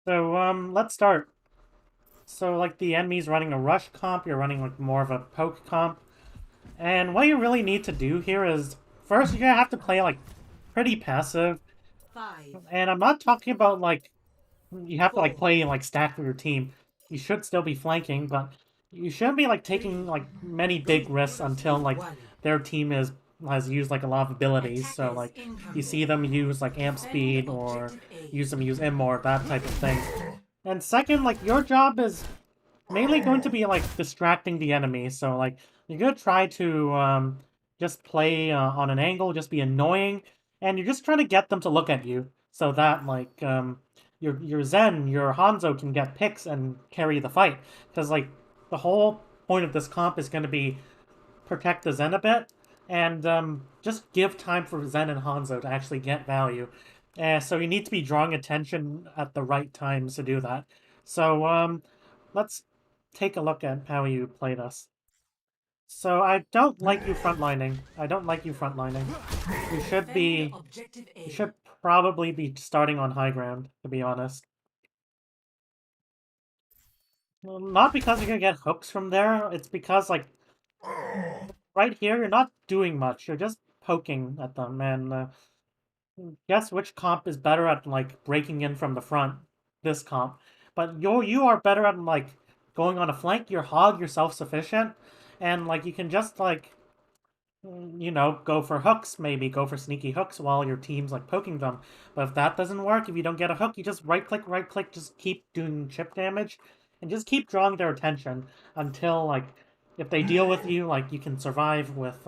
Let's start. So, like, the enemy's running a rush comp, you're running, like, more of a poke comp. And what you really need to do here is, first, you're gonna have to play, like, pretty passive. Five, And I'm not talking about, like, you have to, like, four, play, like, stack with your team. You should still be flanking, but you shouldn't be, like, taking, three, like, many big risks until, like, one. their team has used, like, a lot of abilities. So, Attackers like, you incoming. see them use, like, amp Defend speed, or objective A. use Immort, that type of thing. And second, like, your job is mainly going to be, like, distracting the enemy. So, like, you're gonna try to just play on an angle, just be annoying, and you're just trying to get them to look at you so that, like, your Zen, your Hanzo can get picks and carry the fight. Because, like, the whole point of this comp is going to be protect the Zen a bit and just give time for Zen and Hanzo to actually get value. So you need to be drawing attention at the right times to do that. So let's take a look at how you play this. So I don't like you frontlining. I don't like you frontlining. You should Defend be. objective You A. should probably be starting on high ground, to be honest. Well, not because you're gonna get hooks from there. It's because, like, right here, you're not doing much. You're just poking at them, and guess which comp is better at, like, breaking in from the front? This comp. But you are better at, like, going on a flank. You're hog, you're self-sufficient, and, like, you can just, like, you know, go for hooks, maybe go for sneaky hooks while your team's, like, poking them. But if that doesn't work, if you don't get a hook, you just right click, just keep doing chip damage, and just keep drawing their attention until, like, if they deal with you, like, you can survive with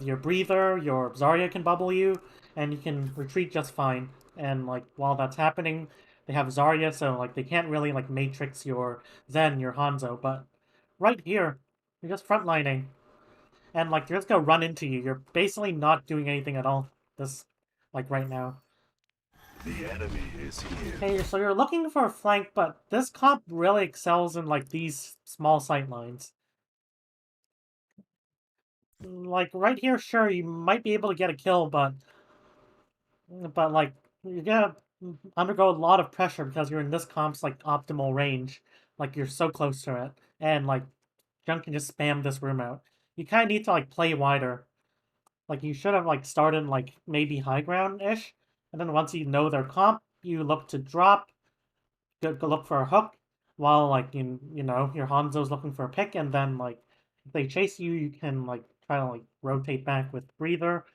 your breather, your Zarya can bubble you, and you can retreat just fine. And, like, while that's happening, they have Zarya, so, like, they can't really, like, matrix your Zen, your Hanzo, but right here, you're just frontlining and, like, they're just gonna run into you. You're basically not doing anything at all this, like, right now. The enemy is here. Okay, so you're looking for a flank, but this comp really excels in, like, these small sight lines. Like, right here, sure, you might be able to get a kill, but like, you're gonna undergo a lot of pressure because you're in this comp's, like, optimal range. Like, you're so close to it, and, like, Junk can just spam this room out. You kind of need to, like, play wider. Like, you should have, like, started, like, maybe high ground-ish, and then once you know their comp, you look to drop, go look for a hook, while, like, you know, your Hanzo's looking for a pick, and then, like, if they chase you, you can, like, try to, like, rotate back with Breather,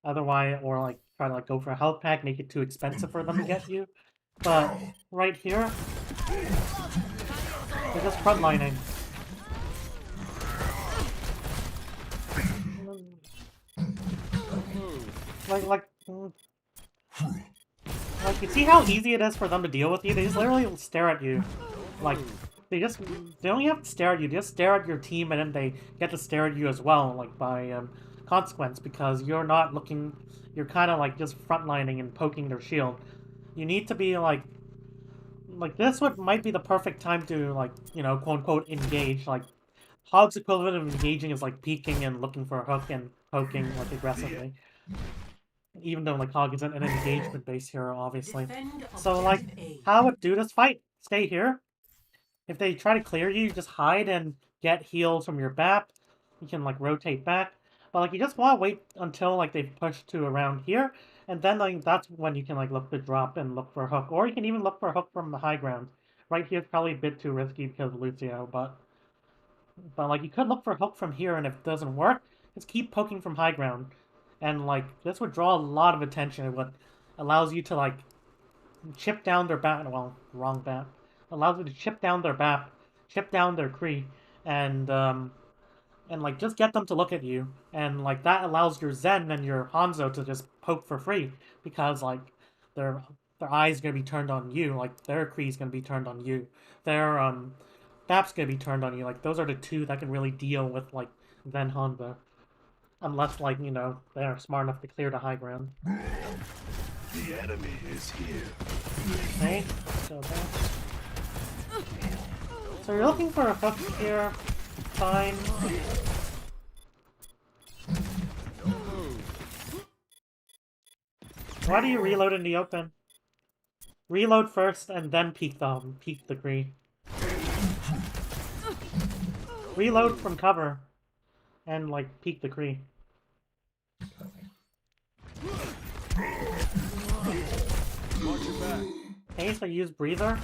otherwise, or, like, try to, like, go for a health pack, make it too expensive for them to get you. But right here, they're just frontlining. Like, like, you see how easy it is for them to deal with you? They just literally stare at you. Like, they don't even have to stare at you, they just stare at your team and then they get to stare at you as well, like, by consequence, because you're not looking, you're kind of, like, just frontlining and poking their shield. You need to be, like, this would might be the perfect time to, like, you know, quote unquote, engage. Like, Hog's equivalent of engaging is, like, peeking and looking for a hook and poking, like, The aggressively. Even though, like, Hog isn't an engagement-based hero, obviously. Defend So, like, objective A. how would do this fight? Stay here. If they try to clear you, just hide and get heals from your BAP. You can, like, rotate back. But, like, you just want to wait until, like, they've pushed to around here, and then, like, that's when you can, like, look to drop and look for a hook. Or you can even look for a hook from the high ground. Right here is probably a bit too risky because of Lucio, but, like, you could look for a hook from here, and if it doesn't work, just keep poking from high ground. And, like, this would draw a lot of attention. It would allows you to, like, chip down their bat. Well, wrong bat. Allows you to chip down their bat, chip down their Kree, and like, just get them to look at you. And, like, that allows your Zen and your Hanzo to just poke for free because, like, their their eyes gonna be turned on you. Like, their Kree's gonna be turned on you. Their BAP's gonna be turned on you. Like, those are the two that can really deal with, like, Zen Hanzo. Unless, like, you know, they're smart enough to clear the high ground. enemy is here. Okay, so that. So you're looking for a hook here. Fine. Why do you reload in the open? Reload first and then peek the Kree. Reload from cover and like peek the Kree. Okay, so use breather.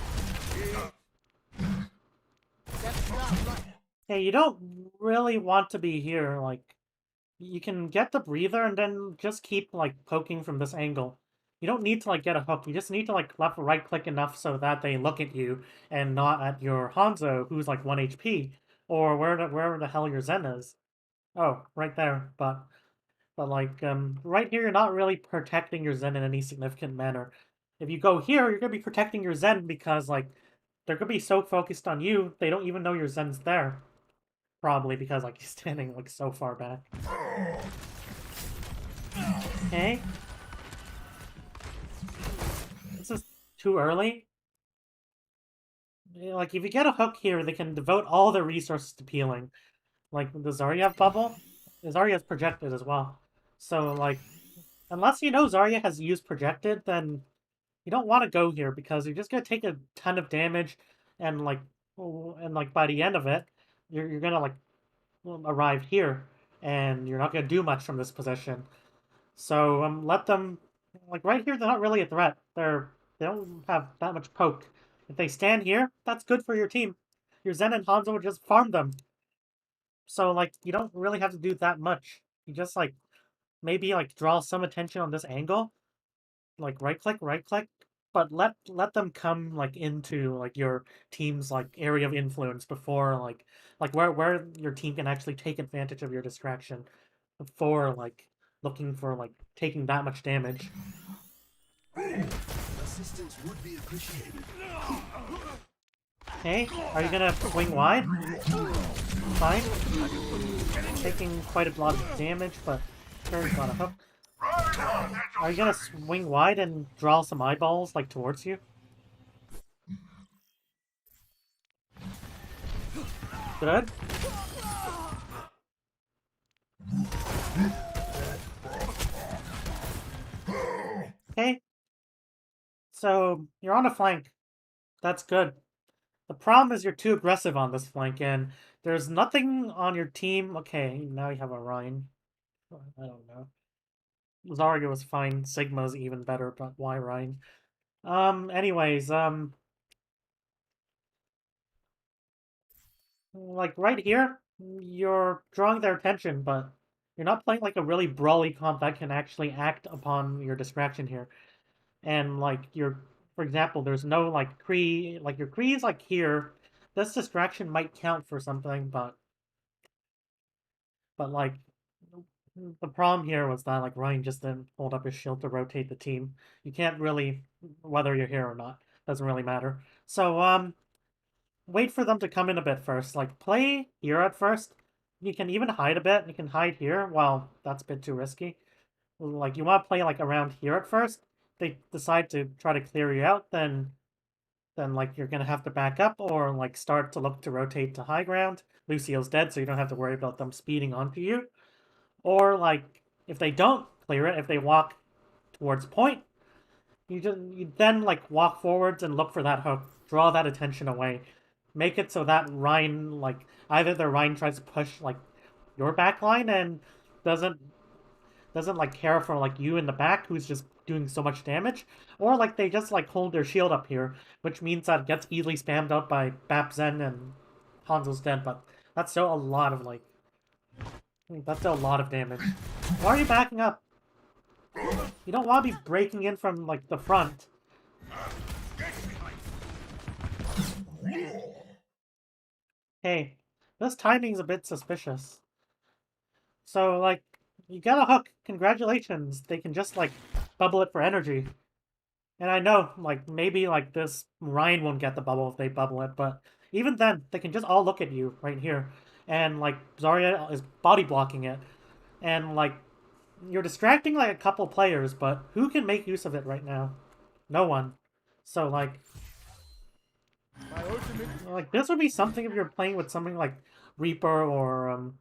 Hey, you don't really want to be here, like you can get the breather and then just keep like poking from this angle. You don't need to like get a hook. You just need to like left or right click enough so that they look at you and not at your Hanzo who's like 1 HP or wherever the hell your Zen is. Oh, right there. But like right here you're not really protecting your Zen in any significant manner. If you go here, you're gonna be protecting your Zen because like they're gonna be so focused on you, they don't even know your Zen's there. Probably because like he's standing like so far back. Okay. This is too early. Like if you get a hook here, they can devote all their resources to peeling. Like the Zarya bubble, Zarya's projected as well. So like, unless you know Zarya has used projected, then you don't want to go here because you're just gonna take a ton of damage, and like by the end of it, you're gonna like arrive here, and you're not gonna do much from this position. So let them like right here. They're not really a threat. They don't have that much poke. If they stand here, that's good for your team. Your Zen and Hanzo would just farm them. So like you don't really have to do that much. You just like maybe like draw some attention on this angle, like right click, but let them come like into like your team's like area of influence before like where your team can actually take advantage of your distraction before like looking for like taking that much damage. Assistance would be appreciated. Okay, are you gonna swing wide? Fine. Taking quite a lot of damage, but sure, got a hook. Are you gonna swing wide and draw some eyeballs like towards you? Good. Okay. So you're on a flank. That's good. The problem is you're too aggressive on this flank, and there's nothing on your team. Okay, now you have a Ryan. I don't know. Zarya was fine. Sigma's even better, but why Ryan? Anyways, like right here, you're drawing their attention, but you're not playing like a really brawly comp that can actually act upon your distraction here. And like for example, there's no like Kree, like your Kree is like here. This distraction might count for something, but like the problem here was that like Ryan just didn't hold up his shield to rotate the team. You can't really, whether you're here or not, doesn't really matter. So wait for them to come in a bit first. Like play here at first. You can even hide a bit. You can hide here. Well, that's a bit too risky. Like you want to play like around here at first. They decide to try to clear you out, then like you're gonna have to back up or like start to look to rotate to high ground. Lucio's dead, so you don't have to worry about them speeding onto you. Or like if they don't clear it, if they walk towards point, you then like walk forwards and look for that hook, draw that attention away, make it so that Ryan like either the Ryan tries to push like your back line and doesn't like care for like you in the back who's just doing so much damage, or like they just like hold their shield up here, which means that it gets easily spammed out by Bap Zen and Hanzo's dead, but that's still a lot of like that's still a lot of damage. Why are you backing up? You don't want to be breaking in from like the front. Hey, this timing's a bit suspicious. So like you got a hook, congratulations. They can just like bubble it for energy. And I know, like, maybe, like, this Ryan won't get the bubble if they bubble it, but even then, they can just all look at you right here. And, like, Zarya is body blocking it. And, like, you're distracting, like, a couple players, but who can make use of it right now? No one. So, like this would be something if you're playing with something like Reaper or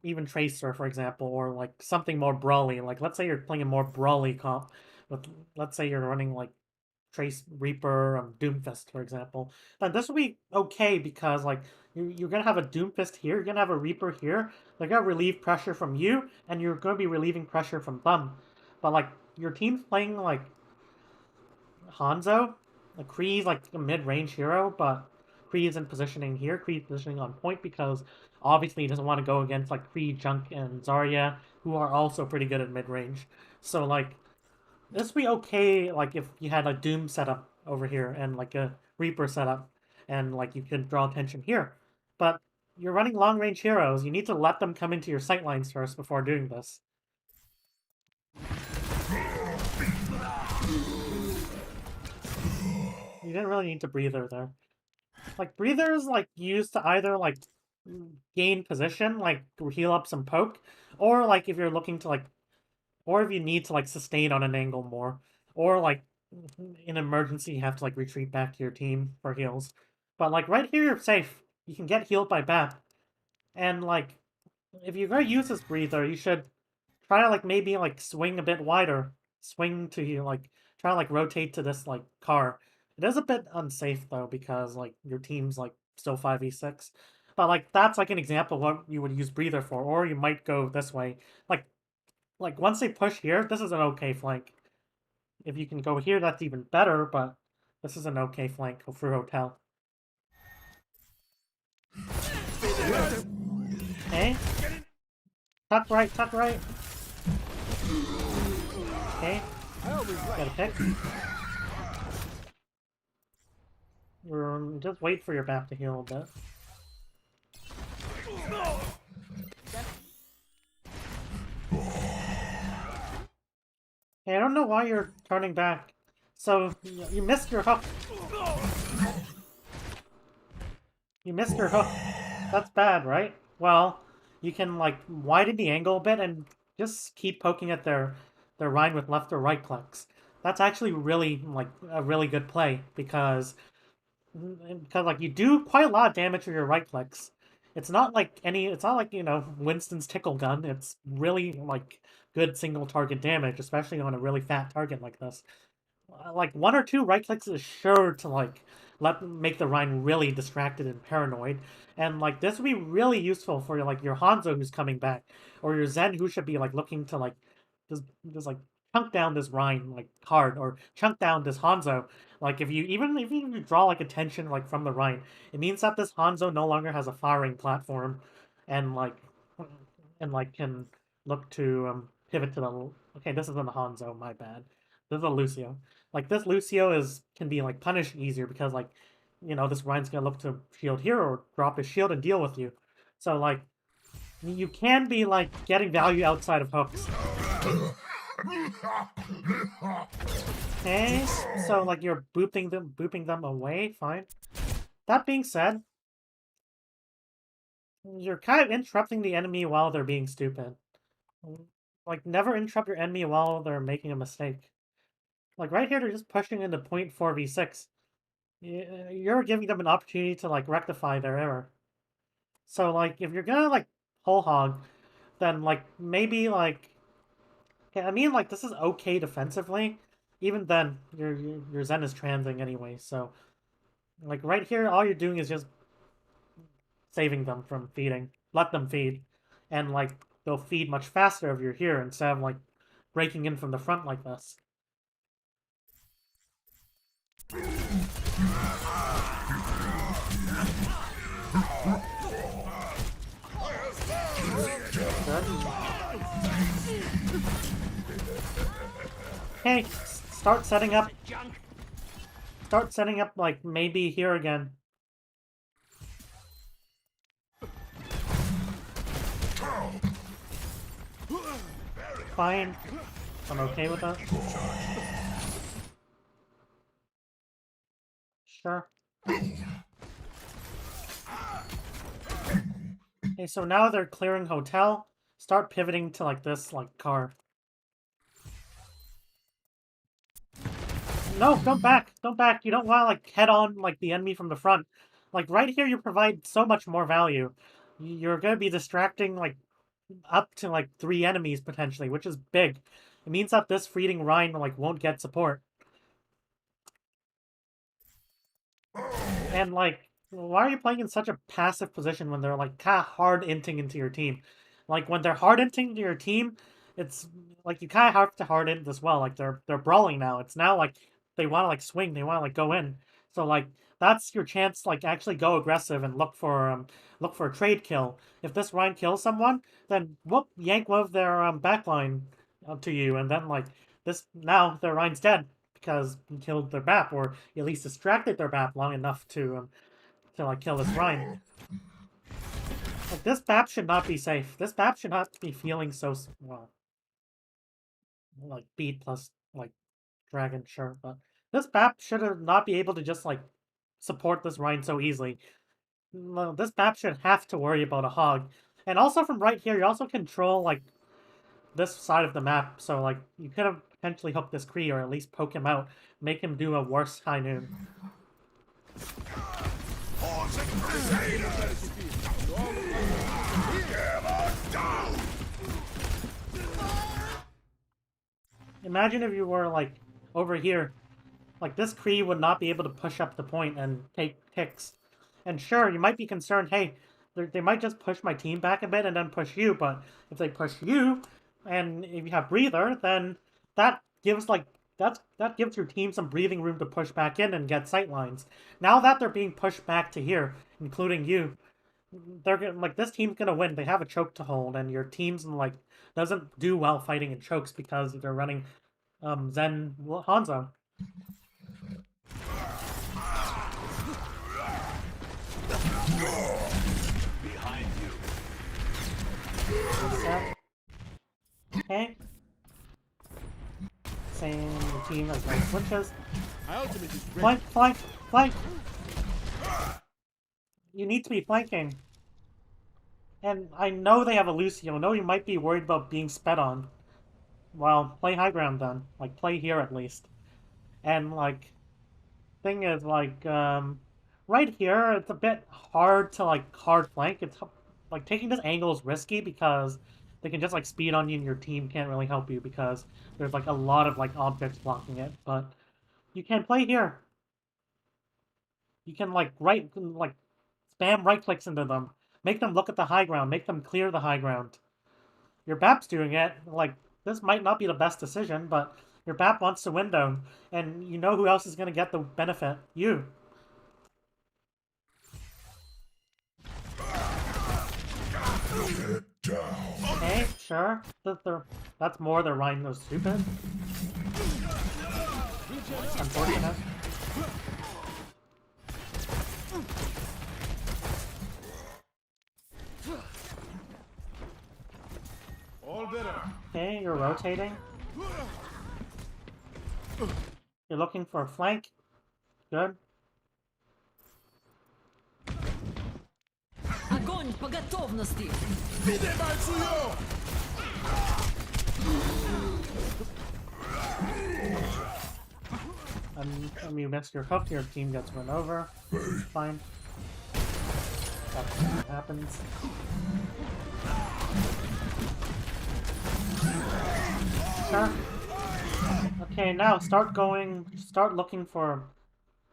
even Tracer, for example, or, like, something more brawly. Like, let's say you're playing a more brawly comp with, let's say you're running, like, Trace Reaper, Doomfist, for example, then this will be okay because like you're gonna have a Doomfist here, you're gonna have a Reaper here. They're gonna relieve pressure from you, and you're gonna be relieving pressure from them. But like your team's playing like Hanzo, like Kree's like a mid-range hero, but Kree isn't positioning here. Kree's positioning on point because obviously he doesn't want to go against like Kree, Junk, and Zarya, who are also pretty good at mid-range. So like this would be okay, like if you had a Doom setup over here and like a Reaper setup, and like you can draw attention here. But you're running long-range heroes. You need to let them come into your sightlines first before doing this. You didn't really need to breather there. Like breather is like used to either like gain position, like heal up some poke, or like if you're looking to like, or if you need to like sustain on an angle more, or like in emergency you have to like retreat back to your team for heals. But like right here you're safe. You can get healed by BAP, and like if you're gonna use this breather, you should try to like maybe like swing a bit wider, swing to like try to like rotate to this like car. It is a bit unsafe though because like your team's like still 5v6. But like that's like an example of what you would use breather for, or you might go this way. Like once they push here, this is an okay flank. If you can go here, that's even better, but this is an okay flank through hotel. Okay. Tuck right, tuck right. Okay. Got a pick. Just wait for your BAP to heal a bit. Hey, I don't know why you're turning back. So, you missed your hook. You missed your hook. That's bad, right? Well, you can, like, widen the angle a bit and just keep poking at their Rein with left or right clicks. That's actually really, like, a really good play, because like, you do quite a lot of damage with your right clicks. It's not like you know, Winston's tickle gun. It's really, like, good single target damage, especially on a really fat target like this. Like, one or two right clicks is sure to, like, make the Rein really distracted and paranoid. And, like, this would be really useful for, like, your Hanzo who's coming back, or your Zen who should be, like, looking to, like, just like, chunk down this Rein, like, hard, or chunk down this Hanzo. Like, even if you draw, like, attention, like, from the Rein, it means that this Hanzo no longer has a firing platform, and, like, can look to, pivot to the... Okay, this isn't a Hanzo, my bad. This is a Lucio. Like, this Lucio can be, like, punished easier because, like, you know, this Rein's gonna look to shield here or drop his shield and deal with you. So, like, you can be, like, getting value outside of hooks. Okay, so, like, you're booping them away, fine. That being said, you're kind of interrupting the enemy while they're being stupid. Like, never interrupt your enemy while they're making a mistake. Like, right here, they're just pushing into 0.4v6. You're giving them an opportunity to, like, rectify their error. So, like, if you're gonna, like, whole hog, then, like, maybe, like... Okay, I mean, like, this is okay defensively. Even then, your Zen is transing anyway, so... Like, right here, all you're doing is just saving them from feeding. Let them feed. And, like, they'll feed much faster if you're here instead of, like, breaking in from the front like this. Okay, start setting up. Start setting up, like, maybe here again. Fine. I'm okay with that. Sure. Okay, so now they're clearing hotel. Start pivoting to, like, this, like, car. No, don't back! Don't back! You don't want to, like, head on, like, the enemy from the front. Like, right here you provide so much more value. You're gonna be distracting, like, up to, like, 3 enemies, potentially, which is big. It means that this feeding Rein, like, won't get support. And like, why are you playing in such a passive position when they're like kind of hard inting into your team? Like when they're hard inting to your team, it's like you kind of have to hard int as well. Like they're brawling now. It's now like they want to like swing. They want to like go in. So like that's your chance to like actually go aggressive and look for a trade kill. If this Rhine kills someone, then whoop, yank one of their backline to you, and then like this now their Rhine's dead because you killed their BAP, or you at least distracted their BAP long enough to like kill this Rhine. Like this BAP should not be safe. This BAP should not be feeling so well. Like beat plus like dragon, sure, but this BAP should have not be able to just like support this Rhine so easily. No, this BAP should have to worry about a hog. And also from right here, you also control like this side of the map, so like you could have potentially hooked this Kree or at least poke him out, make him do a worse high noon. Imagine if you were like over here, like this Kree would not be able to push up the point and take ticks. And sure, you might be concerned, hey, they might just push my team back a bit and then push you, but if they push you, and if you have breather, then that gives like that gives your team some breathing room to push back in and get sight lines. Now that they're being pushed back to here, including you, they're gonna, like this team's gonna win. They have a choke to hold, and your team's like doesn't do well fighting in chokes because they're running Zen Hanzo. Behind you. Reset. Okay. Same team as my switches. My ultimate is ready. Flank, flank, flank! You need to be flanking. And I know they have a Lucio. I know you might be worried about being sped on. Well, play high ground then. Like, play here at least. And, like, thing is, like, right here, it's a bit hard to, like, hard flank. It's, like, taking this angle is risky because they can just, like, speed on you and your team can't really help you because there's, like, a lot of, like, objects blocking it. But you can play here. You can, like, spam right clicks into them. Make them look at the high ground. Make them clear the high ground. Your BAP's doing it. Like, this might not be the best decision, but your BAP wants to window. And you know who else is going to get the benefit? You. Okay, sure. That's more than Rhino's stupid. Unfortunate. All better. Okay, you're rotating. You're looking for a flank. Good. Огонь по готовности! You missed your hook, your team gets run over. Fine. That's what happens. Sure. Okay, now start looking for,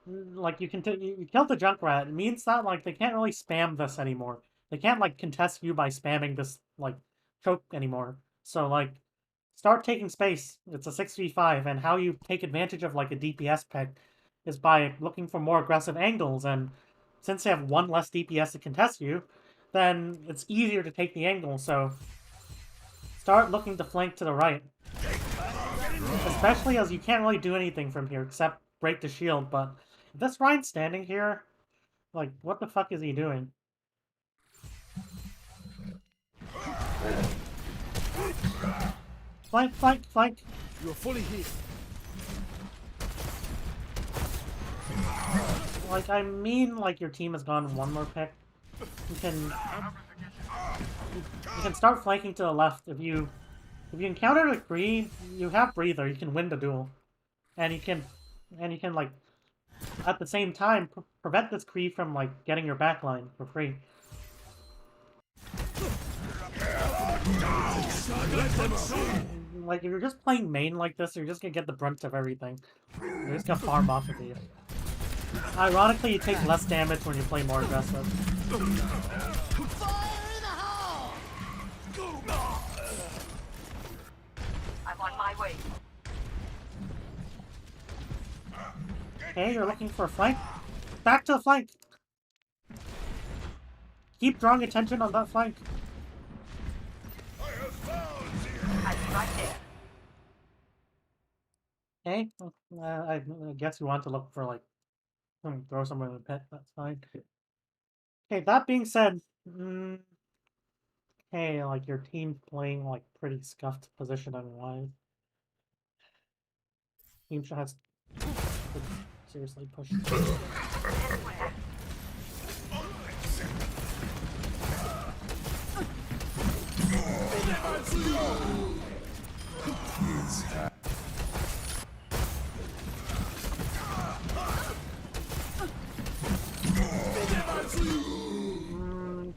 like, you killed the Junkrat. It means that, like, they can't really spam this anymore. They can't, like, contest you by spamming this, like, choke anymore. So, like, start taking space. It's a 6v5, and how you take advantage of, like, a DPS pick is by looking for more aggressive angles, and since they have one less DPS to contest you, then it's easier to take the angle, so start looking to flank to the right. Especially as you can't really do anything from here except break the shield, but if this Rhine's standing here, like, what the fuck is he doing? Flank, flank, flank! You are fully healed. Like, I mean, like, your team has gone one more pick. You can start flanking to the left. If you encounter a Kree, you have breather. You can win the duel, and you can like at the same time prevent this Kree from like getting your backline for free. Like if you're just playing main like this, you're just gonna get the brunt of everything. You're just gonna farm off of you. Ironically, you take less damage when you play more aggressive. I'm on my way. Okay, you're looking for a flank. Back to the flank. Keep drawing attention on that flank. I'm right there. Okay, I guess you want to look for, like, throw someone in the pit. That's fine. Okay, that being said, hey, like, your team's playing, like, pretty scuffed positioning-wise. Team has to seriously push.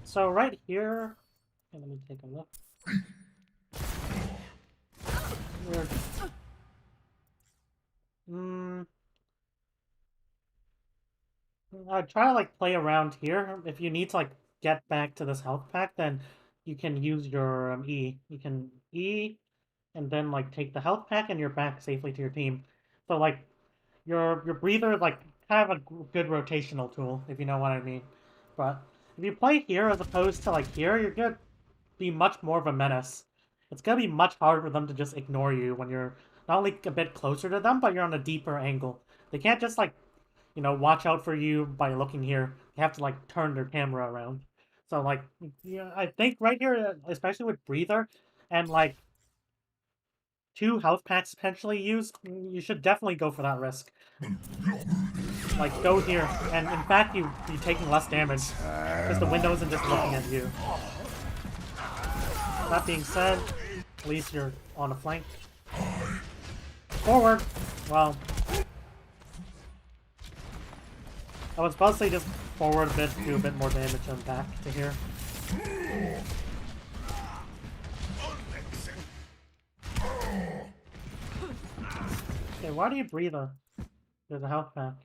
So right here, okay, let me take a look. Weird. I try to like play around here. If you need to like get back to this health pack, then you can use your E. You can E, and then like take the health pack, and you're back safely to your team. So like your breather is like kind of a good rotational tool, if you know what I mean. But if you play here as opposed to like here, you're gonna be much more of a menace. It's gonna be much harder for them to just ignore you when you're not only a bit closer to them, but you're on a deeper angle. They can't just like, you know, watch out for you by looking here. They have to like turn their camera around. So like, yeah, I think right here, especially with breather and like 2 health packs potentially used, you should definitely go for that risk. Like, go here, and in fact, you're taking less damage, because the window isn't just looking at you. That being said, at least you're on a flank. Forward! Well, I was supposed to say just forward a bit, do a bit more damage, and back to here. Okay, why do you breathe? There's a health pack.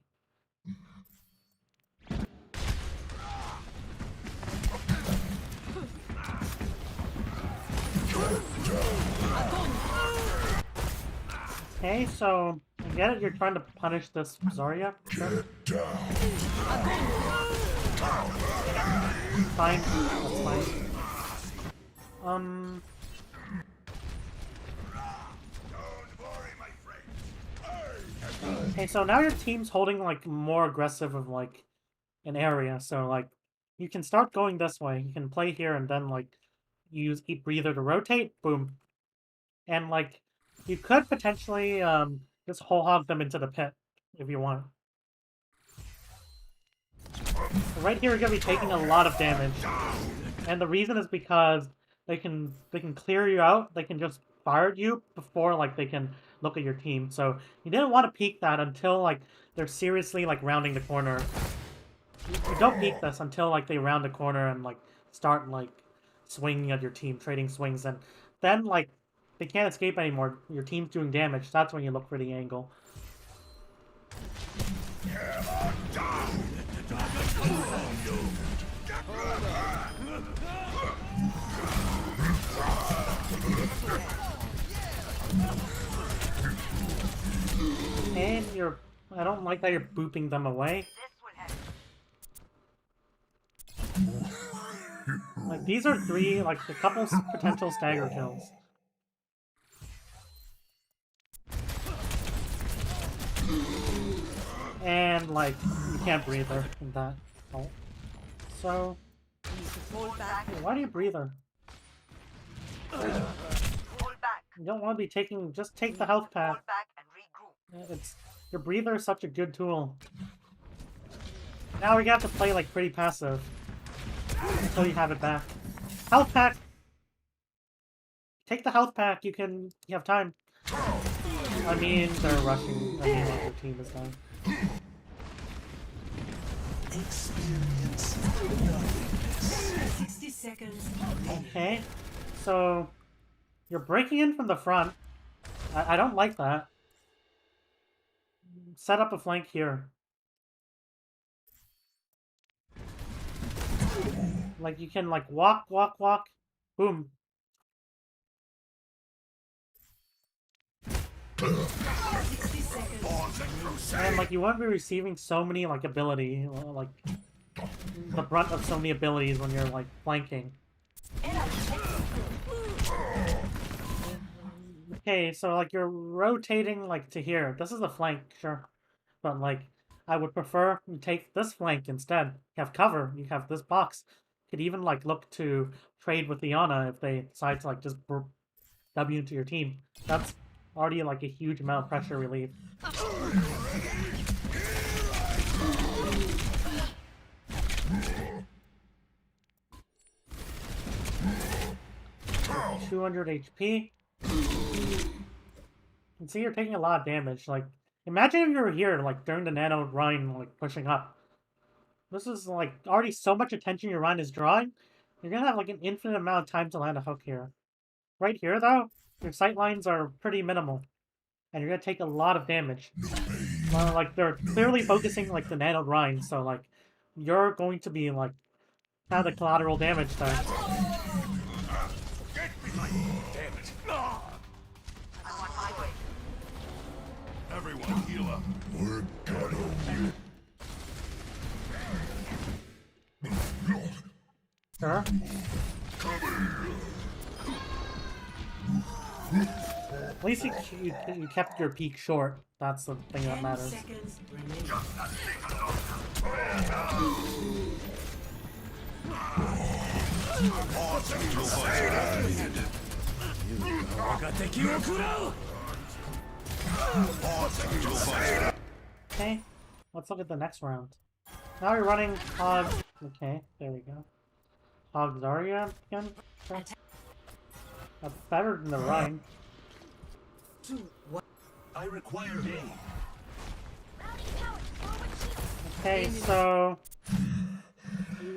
Okay, so I get it, you're trying to punish this Zarya. Sure. Fine, that's fine. Okay, so now your team's holding like more aggressive of like an area, so like you can start going this way. You can play here and then like use Eat Breather to rotate, boom. And like you could potentially just whole hog them into the pit if you want. Right here, you're gonna be taking a lot of damage, and the reason is because they can clear you out. They can just fire you before like they can look at your team. So you didn't want to peek that until like they're seriously like rounding the corner. You don't peek this until like they round the corner and like start like swinging at your team, trading swings, and then like they can't escape anymore. Your team's doing damage. That's when you look for the angle. And I don't like that you're booping them away. Like, these are 3, like, a couple potential stagger kills. And, like, you can't breather in that ult. So, why do you breather? You don't want to be taking, just take the health pack. Your breather is such a good tool. Now we have to play, like, pretty passive. Until you have it back. Health pack! Take the health pack, you have time. I mean, they're rushing. I mean, like, your team is done. Experience 60 seconds. Okay, so you're breaking in from the front. I don't like that. Set up a flank here. Like you can like walk, boom. And like you won't be receiving so many like ability, like the brunt of so many abilities when you're like flanking. Okay, so like you're rotating like to here. This is a flank, sure. But like I would prefer you take this flank instead. You have cover, you have this box. You could even like look to trade with Iana if they decide to like just W into your team. That's already like a huge amount of pressure relief. $200 HP. And see, you're taking a lot of damage. Like, imagine if you were here, like, during the Nano Rhine, like, pushing up. This is, like, already so much attention your Rhine is drawing. You're gonna have, like, an infinite amount of time to land a hook here. Right here, though, your sight lines are pretty minimal. And you're gonna take a lot of damage. Like, they're clearly focusing, like, the Nano Rhine, so, like, you're going to be, like, have the collateral damage there. Damn it. I'm on my way. Everyone heal up. We're gonna win. Sure. At least you kept your peak short. That's the thing that matters. Okay, let's look at the next round. Now you're running Hog. Okay, there we go. Hog Zarya again? Sure. That's better than the Rhine. I require aid. Okay, so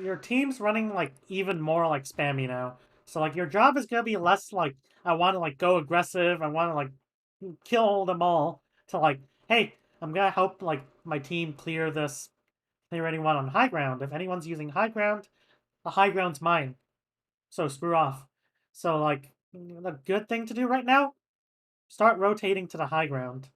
your team's running like even more like spammy now. So like your job is gonna be less like I want to like go aggressive, I want to like kill them all, to like, hey, I'm gonna help like my team clear anyone on high ground. If anyone's using high ground, the high ground's mine. So screw off. So like the good thing to do right now, start rotating to the high ground.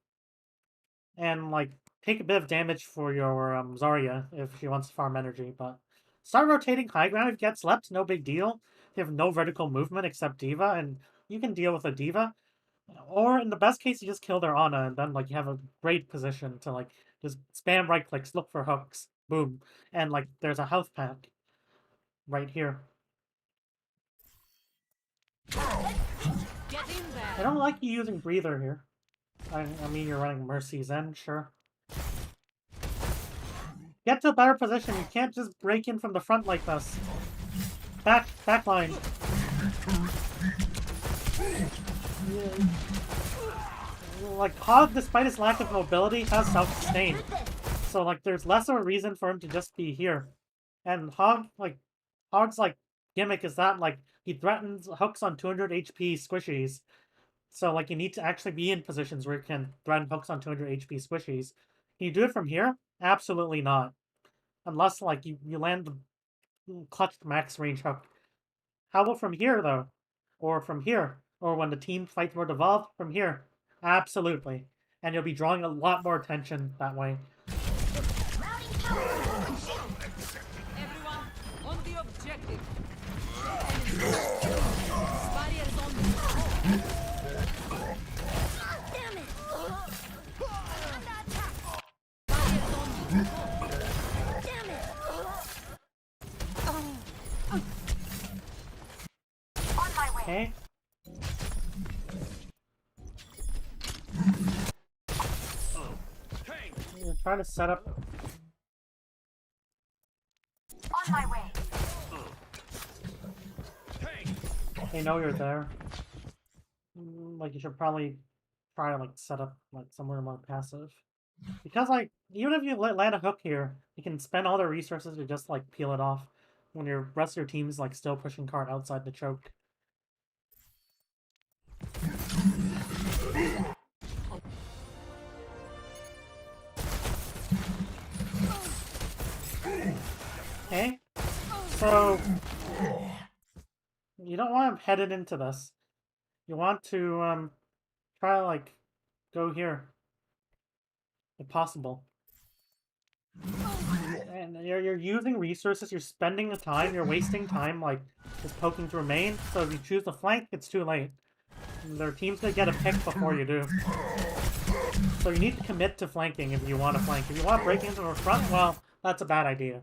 And like take a bit of damage for your Zarya if she wants to farm energy, but start rotating high ground if you get slept, no big deal. You have no vertical movement except D.Va, and you can deal with a D.Va. Or in the best case, you just kill their Ana, and then like you have a great position to like just spam right clicks, look for hooks, boom, and like there's a health pack right here. Get in I there. don't like you using breather here. I mean, you're running Mercy's End, sure. Get to a better position. You can't just break in from the front like this. Back line. Yeah. Like Hog, despite his lack of mobility, has self-sustain. So like, there's less of a reason for him to just be here. And Hog's like gimmick is that like he threatens hooks on 200 HP squishies. So like you need to actually be in positions where you can threaten hooks on 200 HP squishies. Can you do it from here? Absolutely not. Unless like you land the clutched max range hook. How about from here though? Or from here? Or when the team fights more devolved, from here? Absolutely. And you'll be drawing a lot more attention that way. Everyone, on the objective. Barriers on me. Damn it! Barriers on me. Damn it! On my way. Okay? You're trying to set up. On my way. They know you're there. Like you should probably try to like set up like somewhere more passive. Because like even if you land a hook here, you can spend all their resources to just like peel it off when your rest of your team is like still pushing card outside the choke. Okay, so don't want him headed into this. You want to try to like go here, if possible. And you're using resources. You're spending the time. You're wasting time like just poking through main. So if you choose the flank, it's too late. Their team's gonna get a pick before you do. So you need to commit to flanking if you want to flank. If you want to break into the front, well, that's a bad idea.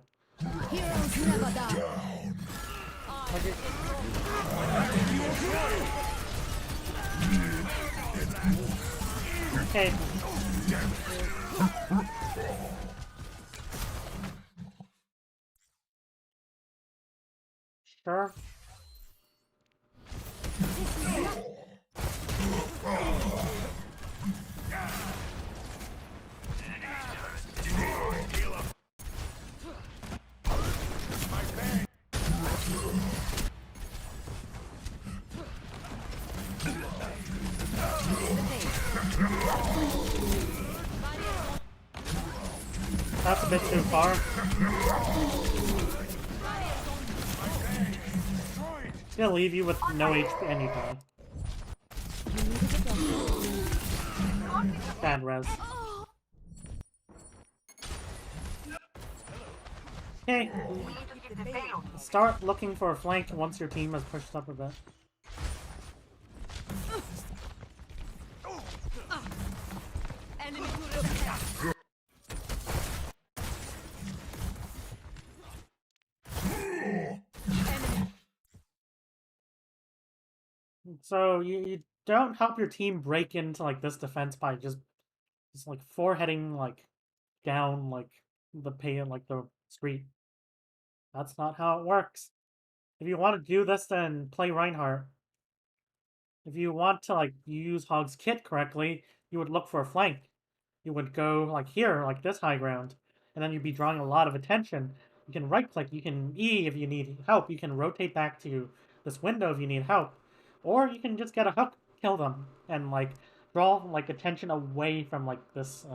Heroes never die. Like okay. Sure. That's a bit too far. It's gonna leave you with no HP anytime. Bad res. Okay. Start looking for a flank once your team has pushed up a bit. Enemy turret ahead. So you don't help your team break into like this defense by just like foreheading like down like the street. That's not how it works. If you want to do this, then play Reinhardt. If you want to like use Hog's kit correctly, you would look for a flank. You would go like here, like this high ground, and then you'd be drawing a lot of attention. You can right click, you can E if you need help, you can rotate back to this window if you need help. Or you can just get a hook, kill them, and like draw like attention away from like this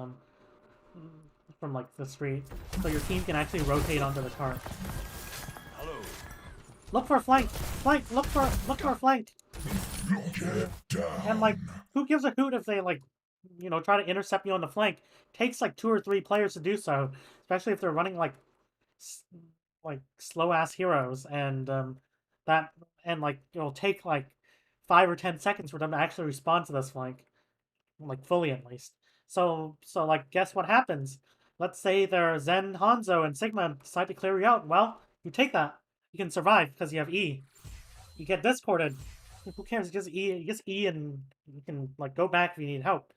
from like the street, so your team can actually rotate onto the cart. Hello. Look for a flank, look for a flank. And like, who gives a hoot if they like, you know, try to intercept you on the flank? Takes like 2 or 3 players to do so, especially if they're running like slow ass heroes, and like it'll take like 5 or 10 seconds for them to actually respond to this flank, like fully at least. So like, guess what happens? Let's say they're Zen, Hanzo, and Sigma decide to clear you out. Well, you take that. You can survive because you have E. You get discorded. Who cares? Just E, and you can like go back if you need help.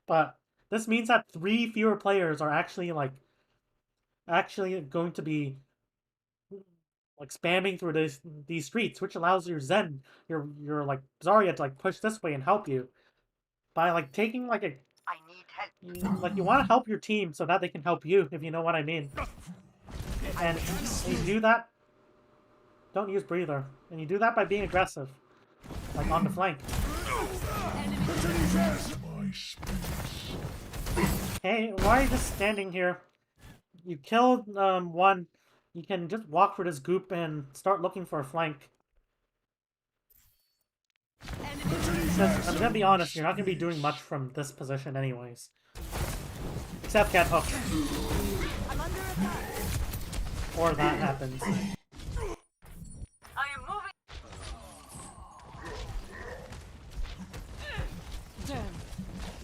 But this means that 3 fewer players are actually going to be like spamming through these streets, which allows your Zen, your like Zarya to like push this way and help you by like taking like a. I need help. Like, you want to help your team so that they can help you, if you know what I mean. And you do that. Don't use breather, and you do that by being aggressive, like on the flank. Hey, why are you just standing here? You killed one. You can just walk through this goop and start looking for a flank. Because, I'm gonna be honest, you're not gonna be doing much from this position anyways. Except get hooked. Or that happens. I am moving.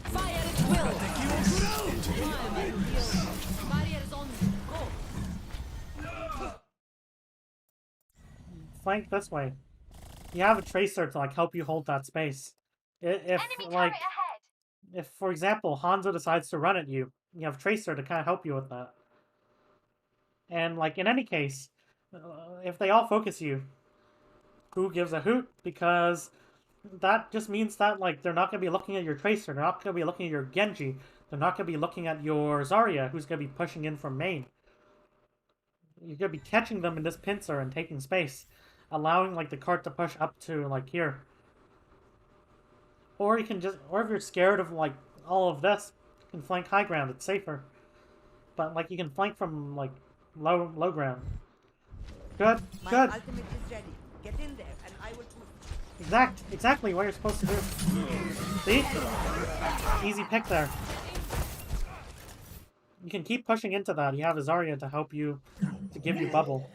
Fire at will. Barriers on. Go. Flank this way. You have a tracer to like help you hold that space. If Enemy like, turret ahead. if for example Hanzo decides to run at you, you have tracer to kind of help you with that. And like in any case, if they all focus you, who gives a hoot? Because that just means that like they're not gonna be looking at your tracer, they're not gonna be looking at your Genji, they're not gonna be looking at your Zarya, who's gonna be pushing in from main. You're gonna be catching them in this pincer and taking space, allowing like the cart to push up to like here. Or you can just, or if you're scared of like all of this, you can flank high ground, it's safer. But like you can flank from like low ground. Good, My good. ultimate is ready. Get in there and I will choose Exactly what you're supposed to do. See? Easy pick there. You can keep pushing into that. You have Azaria to help you, to give you bubble.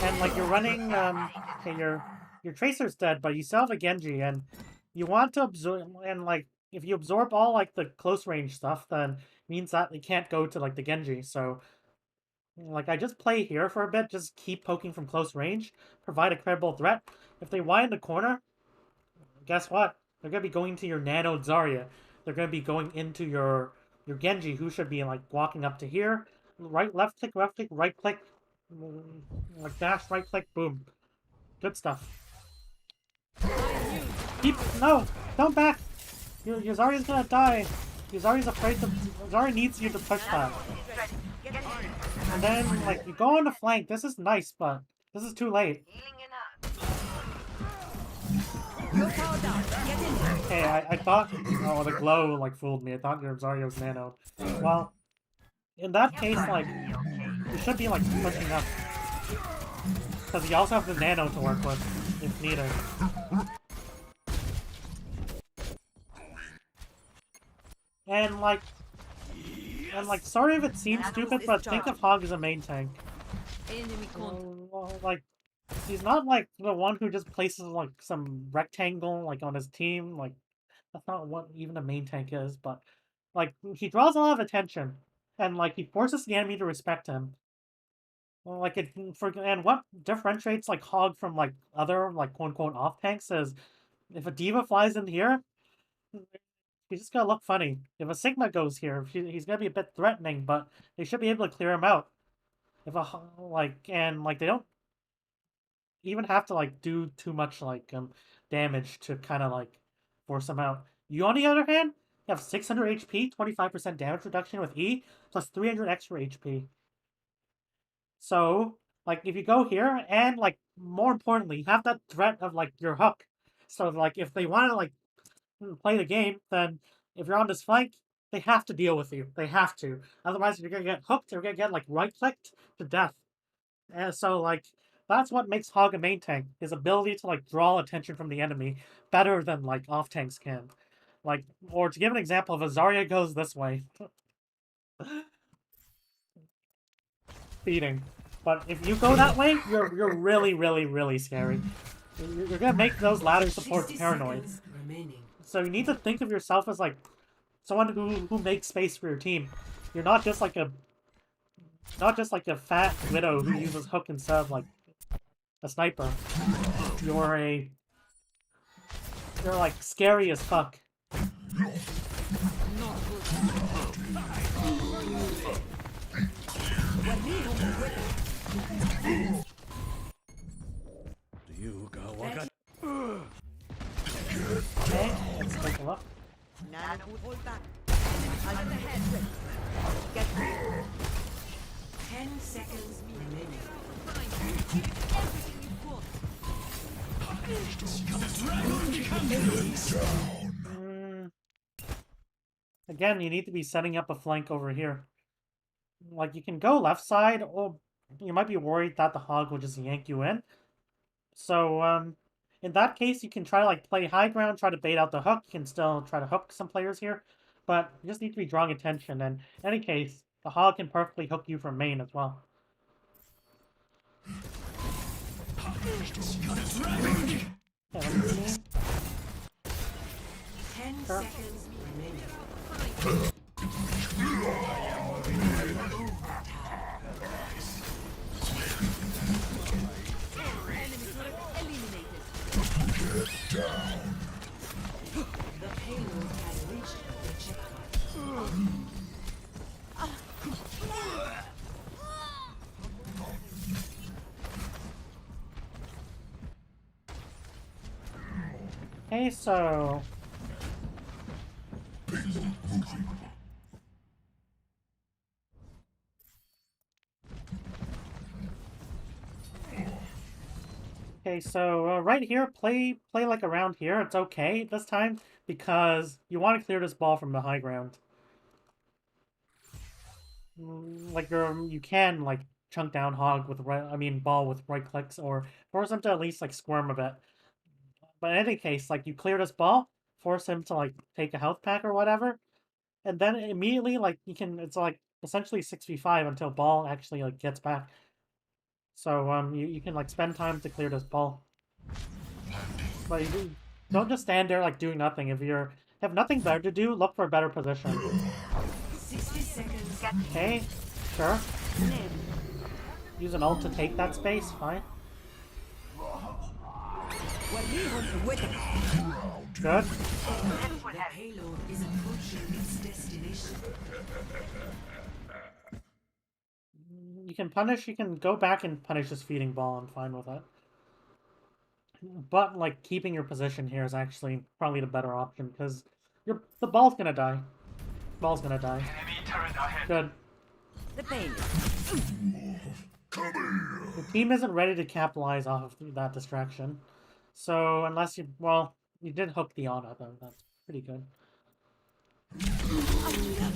And like you're running, okay, your Tracer's dead, but you still have a Genji, and you want to absorb, and like if you absorb all like the close range stuff, then it means that they can't go to like the Genji. So like I just play here for a bit, just keep poking from close range, provide a credible threat. If they widen the corner, guess what? They're gonna be going to your Nano Zarya. They're gonna be going into your Genji, who should be like walking up to here. Right, left click, right click, like dash, right click, boom. Good stuff. No, don't back. Your Zarya's gonna die. Your Zarya's afraid to. Zarya needs you to push that. He's ready. Get in here. And then like you go on the flank. This is nice, but this is too late. Healing enough. You're powered down. Get in there. Hey, I thought, oh, the glow like fooled me. I thought your Zarya was nanoed. Well, in that case, like you should be like pushing up, because you also have the nano to work with if needed. And like, sorry if it seems stupid, but think of Hog as a main tank. Enemy contact. Like, he's not like the one who just places like some rectangle like on his team. Like, that's not what even a main tank is. But like, he draws a lot of attention, and like he forces the enemy to respect him. Well, like and what differentiates like Hog from like other like quote unquote off tanks is if a D.Va flies in here, he's just gonna look funny. If a Sigma goes here, he's gonna be a bit threatening, but they should be able to clear him out. If a they don't even have to like do too much like damage to kind of like force him out. You on the other hand, you have 600 HP, 25% damage reduction with E, plus 300 extra HP. So like if you go here, and like more importantly, you have that threat of like your hook. So like if they want to like play the game, then if you're on this flank, they have to deal with you. They have to. Otherwise, you're gonna get hooked. You're gonna get like right clicked to death. And so like that's what makes Hog a main tank. His ability to like draw attention from the enemy better than like off tanks can. Like, or to give an example, if a Zarya goes this way, feeding. But if you go that way, you're really scary. You're gonna make those ladder supports paranoid. So you need to think of yourself as like someone who makes space for your team. You're not just like a fat widow who uses hook instead of like a sniper. You're like scary as fuck. Okay, let's take a look. Nano hold back. Under the head. Get ready. 10 seconds remaining. Everything you've got. Again, you need to be setting up a flank over here. Like, you can go left side, or you might be worried that the Hog will just yank you in. So, in that case, you can try to, like, play high ground, try to bait out the hook. You can still try to hook some players here. But you just need to be drawing attention, and in any case, the Hog can perfectly hook you from main as well. Okay, let me see. 10 Sure. seconds remaining. Get down. The payload has reached the checkpoint. Okay, so... Okay, so right here, play like around here. It's okay this time because you want to clear this ball from the high ground. Like you can like chunk down Hog with Ball with right clicks, or force him to at least like squirm a bit. But in any case, like you clear this Ball, force him to like take a health pack or whatever, and then immediately like it's like essentially 6v5 until Ball actually like gets back. So you can like spend time to clear this Ball. But you don't just stand there like doing nothing. If you have nothing better to do, look for a better position. 60 seconds. Okay, sure. Use an ult to take that space, fine. Good. The payload is approaching its destination. You can go back and punish this feeding Ball, I'm fine with it. But, like, keeping your position here is actually probably the better option, because the Ball's gonna die. Ball's gonna die. Good. The pain. The team isn't ready to capitalize off of that distraction. So, unless you did hook the Ana, though. That's pretty good.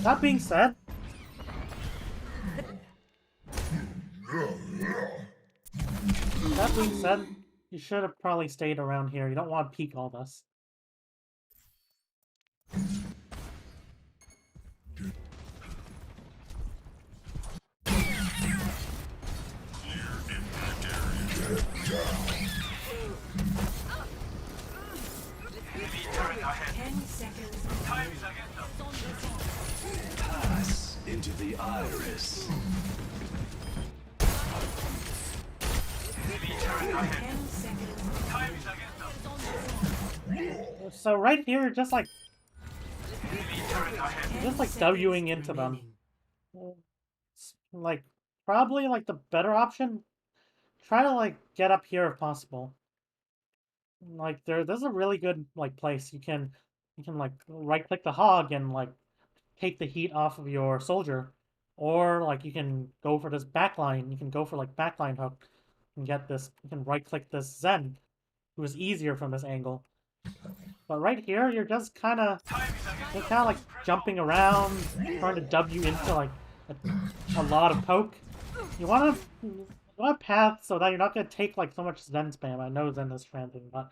That being said... you should have probably stayed around here. You don't want to peek all this. Pass into the iris. So right here, just like Wing into them. Like probably like the better option. Try to like get up here if possible. Like there's a really good like place you can like right click the Hog and like take the heat off of your soldier, or like you can go for this backline. You can go for like backline hook and get this. You can right click this Zen, who is easier from this angle. But right here, you're just kind of like jumping around, trying to W into like a lot of poke. You want to path so that you're not gonna take like so much Zen spam. I know Zen is transient, but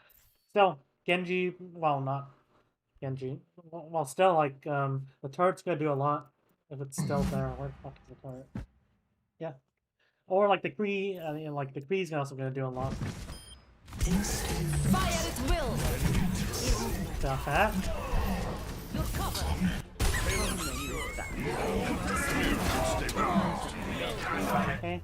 still, Genji. Well, not Genji. Well, still like the turret's gonna do a lot if it's still there. Where the fuck is the turret? Yeah, or like the Kree. Like the Kree's also gonna do a lot. Fire at will. Got that. Your cover. Okay.